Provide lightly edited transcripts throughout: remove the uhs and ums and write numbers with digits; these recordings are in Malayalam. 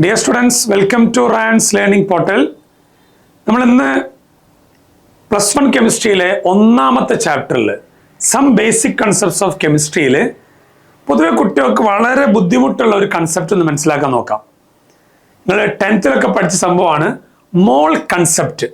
Dear students, welcome to RANS Learning Portal. നമ്മൾ ഇന്ന് +1 കെമിസ്ട്രിയിലെ ഒന്നാമത്തെ ചാപ്റ്ററിൽ സം ബേസിക് കൺസെപ്റ്റ്സ് ഓഫ് കെമിസ്ട്രിയിൽ പൊതുവെ കുട്ടികൾക്ക് വളരെ ബുദ്ധിമുട്ടുള്ള ഒരു കൺസെപ്റ്റ് ഒന്ന് മനസ്സിലാക്കാൻ നോക്കാം. നിങ്ങൾ 10th പഠിച്ച സംഭവമാണ് മോൾ കൺസെപ്റ്റ്.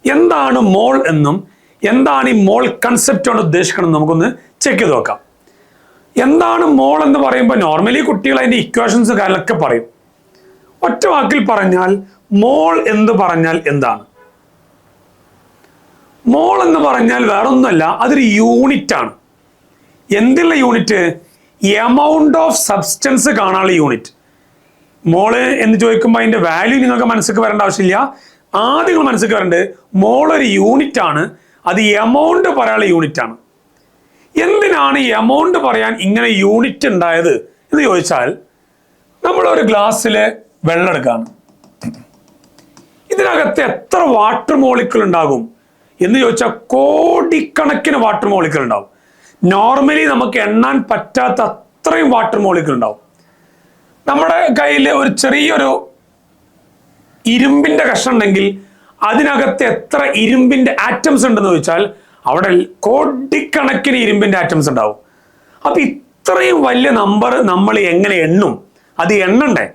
എന്താണ് മോൾ എന്നും എന്താണ് ഈ മോൾ കൺസെപ്റ്റ് കൊണ്ട് ഉദ്ദേശിക്കണം നമുക്കൊന്ന് ചെക്ക് ചെയ്ത് നോക്കാം. എന്താണ് മോൾ എന്ന് പറയുമ്പോൾ നോർമലി കുട്ടികൾ അതിന്റെ ഇക്വേഷൻസ് കാര്യങ്ങളൊക്കെ പറയും. ഒറ്റ വാക്കിൽ പറഞ്ഞാൽ മോൾ എന്ന് പറഞ്ഞാൽ എന്താണ്? മോൾ എന്ന് പറഞ്ഞാൽ വേറൊന്നുമല്ല, അതൊരു യൂണിറ്റ് ആണ്. എന്തുള്ള യൂണിറ്റ്? എമൗണ്ട് ഓഫ് സബ്സ്റ്റൻസ് കാണാനുള്ള യൂണിറ്റ്. മോള് എന്ന് ചോദിക്കുമ്പോൾ അതിന്റെ വാല്യൂ നിങ്ങൾക്ക് മനസ്സിലേക്ക് വരേണ്ട ആവശ്യമില്ല. ആദ്യം നിങ്ങൾ മനസ്സിലേക്ക് വരേണ്ടത് മോൾ ഒരു യൂണിറ്റ് ആണ്, അത് എമൗണ്ട് പറയാനുള്ള യൂണിറ്റ് ആണ്. എന്തിനാണ് ഈ എമൗണ്ട് പറയാൻ ഇങ്ങനെ യൂണിറ്റ് ഉണ്ടായത് എന്ന് ചോദിച്ചാൽ, നമ്മളൊരു ഗ്ലാസ്സിൽ വെള്ളം എടുക്കുകയാണ്. ഇതിനകത്ത് എത്ര വാട്ടർ മോളിക്യൂൾ ഉണ്ടാകും എന്ന് ചോദിച്ചാൽ കോടിക്കണക്കിന് വാട്ടർ മോളിക്യൂൾ ഉണ്ടാവും. നോർമലി നമുക്ക് എണ്ണാൻ പറ്റാത്ത അത്രയും വാട്ടർ മോളിക്യൂൾ ഉണ്ടാവും. നമ്മുടെ കയ്യിൽ ഒരു ചെറിയൊരു ഇരുമ്പിന്റെ കഷ്ണം ഉണ്ടെങ്കിൽ അതിനകത്ത് എത്ര ഇരുമ്പിന്റെ ആറ്റംസ് ഉണ്ടെന്ന് ചോദിച്ചാൽ അവിടെ കോടിക്കണക്കിന് ഇരുമ്പിന്റെ ആറ്റംസ് ഉണ്ടാവും. അപ്പൊ ഇത്രയും വലിയ നമ്പർ നമ്മൾ എങ്ങനെ എണ്ണും? അത് എണ്ണണ്ടേ?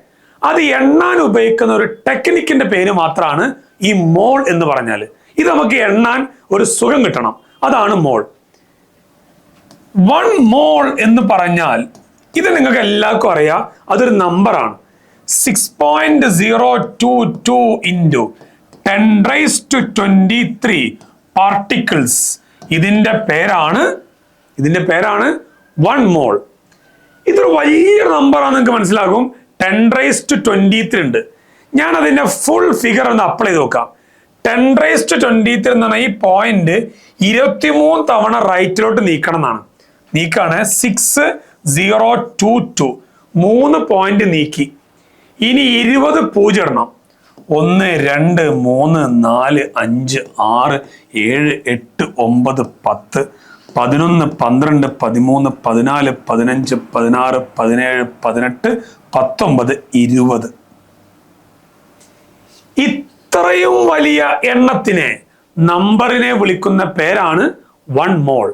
അത് എണ്ണാൻ ഉപയോഗിക്കുന്ന ഒരു ടെക്നിക്കിന്റെ പേര് മാത്രമാണ് ഈ മോൾ എന്ന് പറഞ്ഞാൽ. ഇത് നമുക്ക് എണ്ണാൻ ഒരു സുഖം കിട്ടണം, അതാണ് മോൾ. 1 മോൾ എന്ന് പറഞ്ഞാൽ ഇത് നിങ്ങൾക്ക് എല്ലാവർക്കും അറിയാം, അതൊരു നമ്പറാണ്. 6.022 into 10⁻23 പാർട്ടിക്കിൾസ്. ഇതിന്റെ പേരാണ് 1 മോൾ. ഇതൊരു വലിയ നമ്പറാണ്, നിങ്ങൾക്ക് മനസ്സിലാകും. 10⁻23 ഉണ്ട്. ഞാൻ അതിന്റെ ഫുൾ ഫിഗർ ഒന്ന് അപ്ലൈ ചെയ്ത് നോക്കാം. 10⁻23 എന്ന് പറഞ്ഞാൽ ഈ പോയിന്റ് 23 തവണ റൈറ്റിലോട്ട് നീക്കണം എന്നാണ്. നീക്കാണ് 6022. 3 പോയിന്റ് നീക്കി. ഇനി 20 പൂജ്യം ഇടണം. 1 2 3 4 5 6 7 8 9 10 11 12 13 14 15 16 17 18 19 20. ഇത്രയും വലിയ എണ്ണത്തിനെ, നമ്പറിനെ വിളിക്കുന്ന പേരാണ് 1 മോൾ.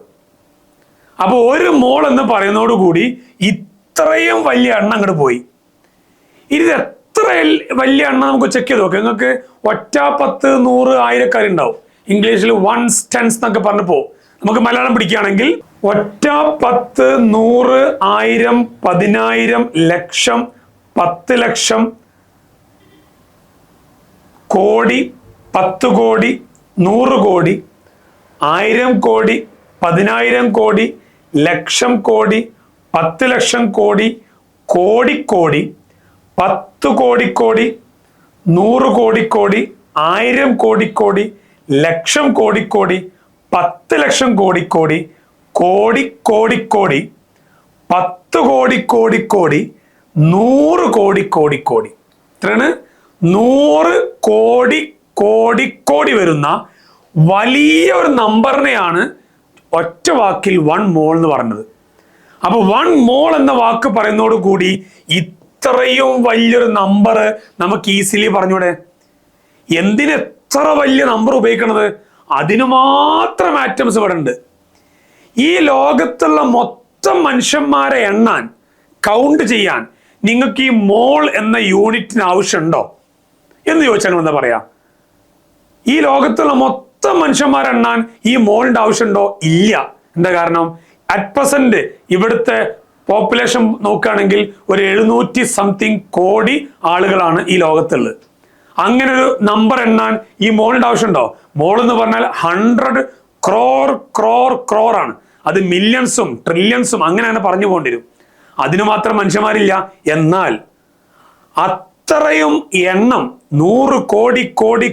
അപ്പൊ 1 മോൾ എന്ന് പറയുന്നതോടുകൂടി ഇത്രയും വലിയ എണ്ണം അങ്ങോട്ട് പോയി. ഇത് എത്ര വലിയ എണ്ണം നമുക്ക് ചെക്ക് ചെയ്ത് നോക്കാം. നിങ്ങൾക്ക് 1 10 100 1000 ഉണ്ടാവും. ഇംഗ്ലീഷിൽ 1s 10s എന്നൊക്കെ പറഞ്ഞു പോകും. നമുക്ക് മലയാളം പിടിക്കുകയാണെങ്കിൽ 1 10 100 1000 10000 ലക്ഷം 10 ലക്ഷം കോടി 10 കോടി 100 കോടി 1000 കോടി 10000 കോടി ലക്ഷം കോടി 10 ലക്ഷം കോടി കോടി 10 കോടി കോടി 100 കോടി കോടി 1000 കോടി കോടി ലക്ഷം കോടി 10 ലക്ഷം കോടി കോടി 10 കോടി കോടി 100 കോടി കോടി. ഇത്രയാണ് 100 കോടി വരുന്ന വലിയ ഒരു നമ്പറിനെയാണ് ഒറ്റ വാക്കിൽ 1 മോൾ എന്ന് പറഞ്ഞത്. അപ്പൊ 1 മോൾ എന്ന വാക്ക് പറയുന്നതോട് കൂടി ഇത്രയും വലിയൊരു നമ്പർ നമുക്ക് ഈസിലി പറഞ്ഞൂടെ? എന്തിന് എത്ര വലിയ നമ്പർ ഉപയോഗിക്കണത്? അതിന് മാത്രം ആറ്റംസ് ഇവിടെ ഉണ്ട്. ഈ ലോകത്തുള്ള മൊത്തം മനുഷ്യന്മാരെ എണ്ണാൻ, കൗണ്ട് ചെയ്യാൻ നിങ്ങൾക്ക് ഈ മോൾ എന്ന യൂണിറ്റിന് ആവശ്യമുണ്ടോ എന്ന് ചോദിച്ചാൽ എന്താ പറയാ? ഈ ലോകത്തുള്ള മൊത്തം മനുഷ്യന്മാരെ എണ്ണാൻ ഈ മോളിന്റെ ആവശ്യമുണ്ടോ? ഇല്ല. എന്താ കാരണം? അറ്റ് പ്രസന്റ് ഇവിടുത്തെ പോപ്പുലേഷൻ നോക്കുകയാണെങ്കിൽ ഒരു 700 സംതിങ് കോടി ആളുകളാണ് ഈ ലോകത്തുള്ളത്. അങ്ങനെ ഒരു നമ്പർ എണ്ണാൻ ഈ മോളിന്റെ ആവശ്യമുണ്ടോ? മോൾ എന്ന് പറഞ്ഞാൽ 100 crore ആണ്. അത് മില്യൺസും ട്രില്യൺസും അങ്ങനെ പറഞ്ഞു പോകേണ്ടി വരും. അതിന് മാത്രം മനുഷ്യന്മാരില്ല. എന്നാൽ അത്രയും എണ്ണം, 100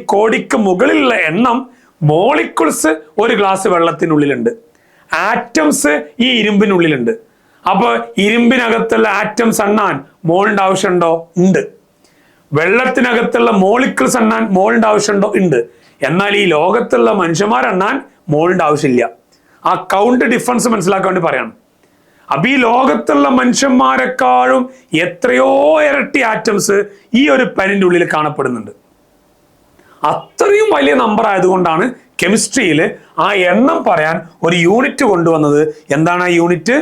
കോടിക്ക് മുകളിലുള്ള എണ്ണം മോളിക്യൂൾസ് ഒരു ഗ്ലാസ് വെള്ളത്തിനുള്ളിലുണ്ട്. ആറ്റംസ് ഈ ഇരുമ്പിനുള്ളിലുണ്ട്. അപ്പൊ ഇരുമ്പിനകത്തുള്ള ആറ്റംസ് എണ്ണാൻ മോളിന്റെ ആവശ്യമുണ്ടോ? ഉണ്ട്. വെള്ളത്തിനകത്തുള്ള മോളിക്യൂൾസ് എണ്ണാൻ മോളിന്റെ ആവശ്യമുണ്ടോ? ഉണ്ട്. എന്നാൽ ഈ ലോകത്തുള്ള മനുഷ്യന്മാരെണ്ണാൻ മോളിന്റെ ആവശ്യമില്ല. ആ കൗണ്ട് ഡിഫറൻസ് മനസ്സിലാക്കാൻ വേണ്ടി പറയണം. അപ്പൊ ഈ ലോകത്തുള്ള മനുഷ്യന്മാരെക്കാളും എത്രയോ ഇരട്ടി ആറ്റംസ് ഈ ഒരു പെനിന്റെ ഉള്ളിൽ കാണപ്പെടുന്നുണ്ട്. അത്രയും വലിയ നമ്പർ ആയതുകൊണ്ടാണ് കെമിസ്ട്രിയിൽ ആ എണ്ണം പറയാൻ ഒരു യൂണിറ്റ് കൊണ്ടുവന്നത്. എന്താണ് ആ യൂണിറ്റ്?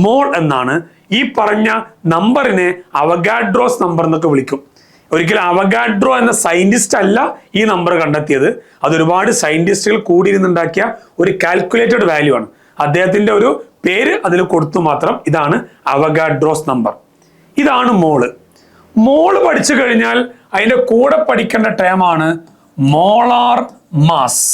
മോൾ എന്നാണ്. ഈ പറഞ്ഞ നമ്പറിനെ അവഗാഡ്രോസ് നമ്പർ എന്നൊക്കെ വിളിക്കും. ഒരിക്കലും അവഗാഡ്രോ എന്ന സയന്റിസ്റ്റ് അല്ല ഈ നമ്പർ കണ്ടെത്തിയത്. അത് ഒരുപാട് സയന്റിസ്റ്റുകൾ കൂടിയിരുന്നുണ്ടാക്കിയ ഒരു കാൽക്കുലേറ്റഡ് വാല്യൂ ആണ്. അദ്ദേഹത്തിന്റെ ഒരു പേര് അതിൽ കൊടുത്തു മാത്രം. ഇതാണ് അവഗാഡ്രോസ് നമ്പർ. ഇതാണ് മോള്. മോള് പഠിച്ചു കഴിഞ്ഞാൽ അതിന്റെ കൂടെ പഠിക്കേണ്ട ടേമാണ് മോളാർ മാസ്.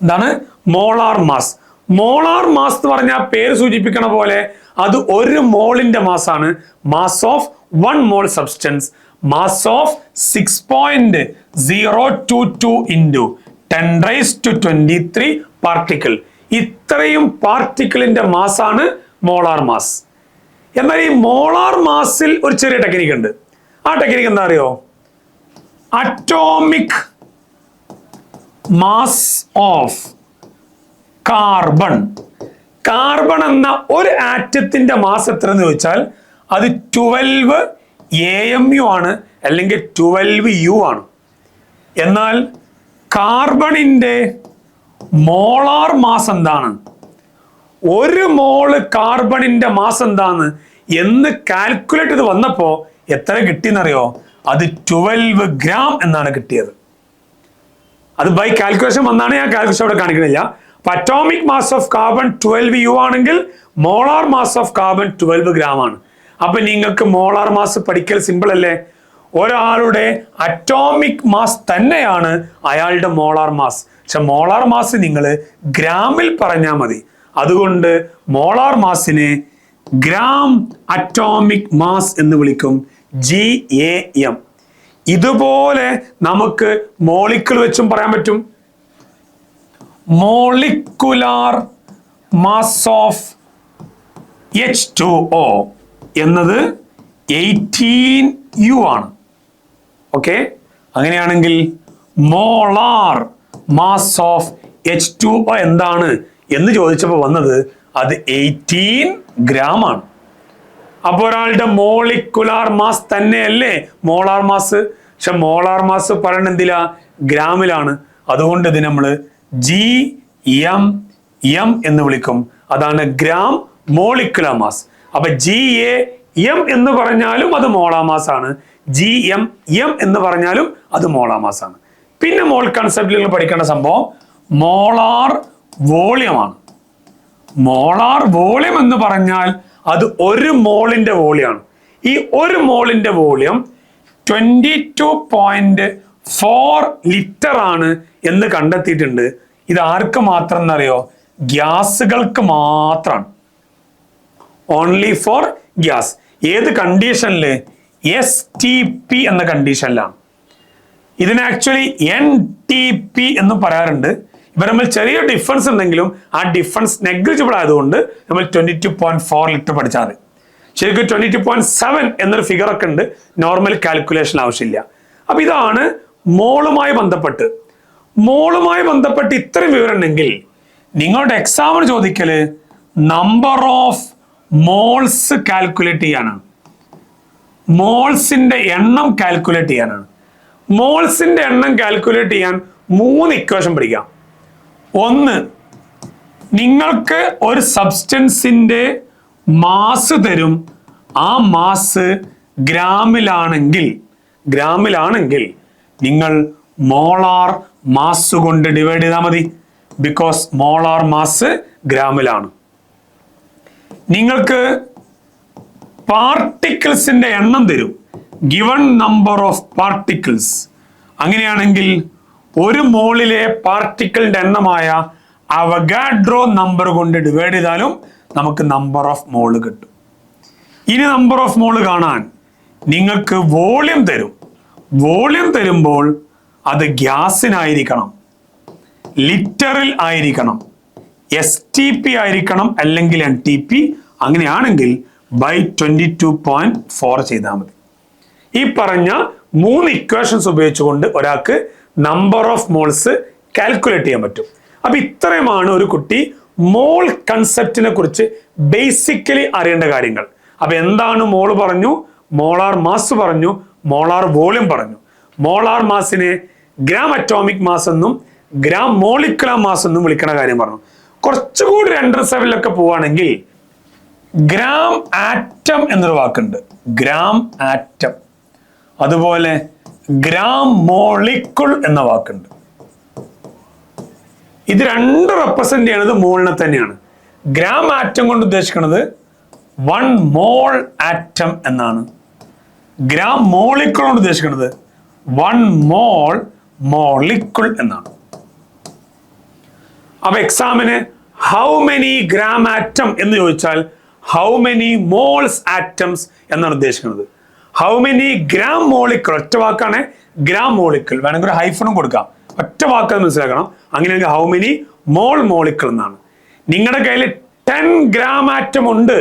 എന്താണ് മോളാർ മാസ്? മോളാർ മാസ് എന്ന് പറഞ്ഞാൽ പേര് സൂചിപ്പിക്കണ പോലെ അത് ഒരു മോളിന്റെ മാസാണ്. Mass of 1 mole substance, mass of 6.022 into 10⁻23 particle. ഇത്രയും പാർട്ടിക്കിളിന്റെ മാസാണ് മോളാർ മാസ്. എന്നാൽ ഈ മോളാർ മാസിൽ ഒരു ചെറിയ ടെക്നിക്ക് ഉണ്ട്. ആ ടെക്നിക്ക് എന്താ അറിയോ? Atomic mass of carbon. Carbon എന്ന ഒരു ആറ്റത്തിന്റെ മാസ് എത്ര എന്ന് ചോദിച്ചാൽ അത് 12 AMU ആണ്, അല്ലെങ്കിൽ 12 U ആണ്. എന്നാൽ കാർബണിന്റെ മോളാർ മാസ് എന്താണ്? ഒരു മോള് കാർബണിന്റെ മാസ് എന്താണ് എന്ന് കാൽക്കുലേറ്റ് ചെയ്ത് വന്നപ്പോ എത്ര കിട്ടിയെന്നറിയോ? അത് 12 ഗ്രാം എന്നാണ് കിട്ടിയത്. അത് ബൈ കാൽക്കുലേഷൻ വന്നാണ്, ഞാൻ കാൽക്കുലേഷൻ അവിടെ കാണിക്കുന്നില്ല. Atomic mass of carbon 12 U ആണെങ്കിൽ molar mass of carbon 12 gram ആണ്. അപ്പൊ നിങ്ങൾക്ക് മോളാർ മാസ് പഠിക്കൽ സിമ്പിൾ അല്ലേ? ഒരാളുടെ അറ്റോമിക് മാസ് തന്നെയാണ് അയാളുടെ മോളാർ മാസ്. പക്ഷെ മോളാർ മാസ് നിങ്ങൾ ഗ്രാമിൽ പറഞ്ഞാൽ മതി. അതുകൊണ്ട് മോളാർ മാസിനെ ഗ്രാം അറ്റോമിക് മാസ് എന്ന് വിളിക്കും, GAM. ഇതുപോലെ നമുക്ക് മോളിക്യൂൾ വെച്ചും പറയാൻ പറ്റും. മോളിക്കുലാർ മാസ് ഓഫ് H2O എന്നത് 18 U ആണ്. ഓക്കെ, അങ്ങനെയാണെങ്കിൽ മോളാർ മാസ് ഓഫ് H2O എന്താണ് എന്ന് ചോദിച്ചപ്പോൾ വന്നത് അത് 18 ഗ്രാം ആണ്. അപ്പോൾ ഒരാളുടെ മോളിക്കുലാർ മാസ് തന്നെയല്ലേ മോളാർ മാസ്? പക്ഷെ മോളാർ മാസ് പറയണ എന്തിലാ? ഗ്രാമിലാണ്. അതുകൊണ്ട് ഇത് നമ്മൾ GM എന്ന് വിളിക്കും. അതാണ് ഗ്രാം മോളിക്കുലാർ മാസ്. അപ്പൊ GAM എന്ന് പറഞ്ഞാലും അത് മോളാർ മാസ് ആണ്, GM എന്ന് പറഞ്ഞാലും അത് മോളാർ മാസ് ആണ്. പിന്നെ മോൾ കൺസെപ്റ്റിൽ പഠിക്കേണ്ട സംഭവം മോളാർ വോളിയം ആണ്. മോളാർ വോളിയം എന്ന് പറഞ്ഞാൽ അത് ഒരു മോളിന്റെ വോളിയാണ്. ഈ ഒരു മോളിന്റെ വോളിയം 22.4 ലിറ്റർ ആണ് എന്ന് കണ്ടെത്തിയിട്ടുണ്ട്. ഇത് ആർക്ക് മാത്രം എന്നറിയോ? ഗ്യാസുകൾക്ക് മാത്രമാണ്. Only four gas. ഏത് കണ്ടീഷനില്? STP എന്ന കണ്ടീഷനിലാണ്. ഇതിന് ആക്ച്വലി NTP എന്ന് പറയാറുണ്ട്. ഇവർ തമ്മിൽ ചെറിയ ഡിഫറൻസ് ഉണ്ടെങ്കിലും ആ ഡിഫറൻസ് നെഗ്ലിജിബിൾ ആയതുകൊണ്ട് നമ്മൾ 22.4 ലിറ്റർ പഠിച്ചാൽ മതി. ശരിക്കും 22.7 എന്നൊരു ഫിഗർ ഒക്കെ ഉണ്ട്. നോർമൽ കാൽക്കുലേഷൻ ആവശ്യമില്ല. അപ്പൊ ഇതാണ് മോളുമായി ബന്ധപ്പെട്ട്. മോളുമായി ബന്ധപ്പെട്ട് ഇത്രയും വിവരം ഉണ്ടെങ്കിൽ നിങ്ങളുടെ എക്സാമിന് ചോദിക്കല് നമ്പർ ഓഫ് മോൾസ് കാൽക്കുലേറ്റ് ചെയ്യാനാണ്. മോൾസിന്റെ എണ്ണം കാൽക്കുലേറ്റ് ചെയ്യാനാണ്. മോൾസിന്റെ എണ്ണം കാൽക്കുലേറ്റ് ചെയ്യാൻ 3 ഇക്വേഷൻ പഠിക്കാം. ഒന്ന്, നിങ്ങൾക്ക് ഒരു സബ്സ്റ്റൻസിന്റെ മാസ് തരും. ആ മാസ് ഗ്രാമിലാണെങ്കിൽ നിങ്ങൾ മോളാർ മാസ് കൊണ്ട് ഡിവൈഡ് ചെയ്താൽ മതി. ബിക്കോസ് മോളാർ മാസ് ഗ്രാമിലാണ്. നിങ്ങൾക്ക് പാർട്ടിക്കിൾസിന്റെ എണ്ണം തരും, ഗിവൺ നമ്പർ ഓഫ് പാർട്ടിക്കിൾസ്. അങ്ങനെയാണെങ്കിൽ ഒരു മോളിലെ പാർട്ടിക്കിളിന്റെ എണ്ണമായ അവഗാഡ്രോ നമ്പർ കൊണ്ട് ഡിവൈഡ് ചെയ്താലും നമുക്ക് നമ്പർ ഓഫ് മോള് കിട്ടും. ഇനി നമ്പർ ഓഫ് മോള് കാണാൻ നിങ്ങൾക്ക് വോളിയം തരും. വോളിയം തരുമ്പോൾ അത് ഗ്യാസിനായിരിക്കണം, ലിറ്ററിൽ ആയിരിക്കണം, STP ആയിരിക്കണം, അല്ലെങ്കിൽ NTP. അങ്ങനെയാണെങ്കിൽ ബൈ 22.4 ചെയ്താൽ മതി. ഈ പറഞ്ഞ 3 ഇക്വേഷൻസ് ഉപയോഗിച്ചുകൊണ്ട് ഒരാൾക്ക് നമ്പർ ഓഫ് മോൾസ് കാൽക്കുലേറ്റ് ചെയ്യാൻ പറ്റും. അപ്പൊ ഇത്രയുമാണ് ഒരു കുട്ടി മോൾ കൺസെപ്റ്റിനെ കുറിച്ച് ബേസിക്കലി അറിയേണ്ട കാര്യങ്ങൾ. അപ്പൊ എന്താണ് മോൾ പറഞ്ഞു, മോളാർ മാസ് പറഞ്ഞു, മോളാർ വോളിയം പറഞ്ഞു. മോളാർ മാസിനെ ഗ്രാം അറ്റോമിക് മാസ് എന്നും ഗ്രാം മോളിക്കുലർ മാസ് എന്നും വിളിക്കുന്ന കാര്യം പറഞ്ഞു. കുറച്ചുകൂടി 2 പോവുകയാണെങ്കിൽ ഗ്രാം ആറ്റം എന്നൊരു വാക്കുണ്ട്, ഗ്രാം ആറ്റം. അതുപോലെ ഗ്രാം മോളിക്കുൾ എന്ന വാക്കുണ്ട്. ഇത് 2 റെപ്രസെന്റ് ചെയ്യുന്നത് മോളിനെ തന്നെയാണ്. ഗ്രാം ആറ്റം കൊണ്ട് ഉദ്ദേശിക്കുന്നത് 1 മോൾ ആറ്റം എന്നാണ്. ഗ്രാം മോളിക്കുൾ കൊണ്ട് ഉദ്ദേശിക്കുന്നത് 1 മോൾ മോളിക്കുൾ എന്നാണ്. അപ്പൊ എക്സാമിന് ഹൗ മെനി ഗ്രാം ആറ്റം എന്ന് ചോദിച്ചാൽ ഹൗ മെനി മോൾസ് ആറ്റംസ് എന്നാണ് ഉദ്ദേശിക്കുന്നത്. ഹൗ മെനി ഗ്രാം മോളിക്കുൾ, ഒറ്റ വാക്കാണ് ഗ്രാം മോളിക്കുൾ, വേണമെങ്കിൽ ഒരു ഹൈഫണും കൊടുക്കാം, ഒറ്റ വാക്ക് മനസ്സിലാക്കണം. അങ്ങനെയാണെങ്കിൽ ഹൗ മെനി മോൾ മോളിക്കുൾ എന്നാണ്. നിങ്ങളുടെ കയ്യിൽ 10 ഗ്രാം ആറ്റം ഉണ്ട്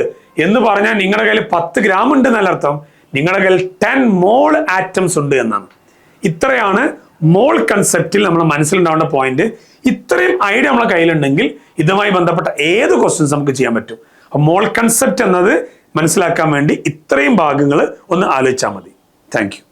എന്ന് പറഞ്ഞാൽ നിങ്ങളുടെ കയ്യിൽ 10 ഗ്രാം ഉണ്ട് എന്നല്ല അർത്ഥം, നിങ്ങളുടെ കയ്യിൽ 10 മോൾ ആറ്റംസ് ഉണ്ട് എന്നാണ്. ഇത്രയാണ് മോൾ കൺസെപ്റ്റിൽ നമ്മൾ മനസ്സിലുണ്ടാവേണ്ട പോയിന്റ്. ഇത്രയും ഐഡിയ നമ്മളെ കയ്യിലുണ്ടെങ്കിൽ ഇതുമായി ബന്ധപ്പെട്ട ഏത് ക്വസ്റ്റ്യൻസ് നമുക്ക് ചെയ്യാൻ പറ്റും. മോൾ കൺസെപ്റ്റ് എന്നത് മനസ്സിലാക്കാൻ വേണ്ടി ഇത്രയും ഭാഗങ്ങൾ ഒന്ന് ആലോചിച്ചാൽ മതി. Thank you.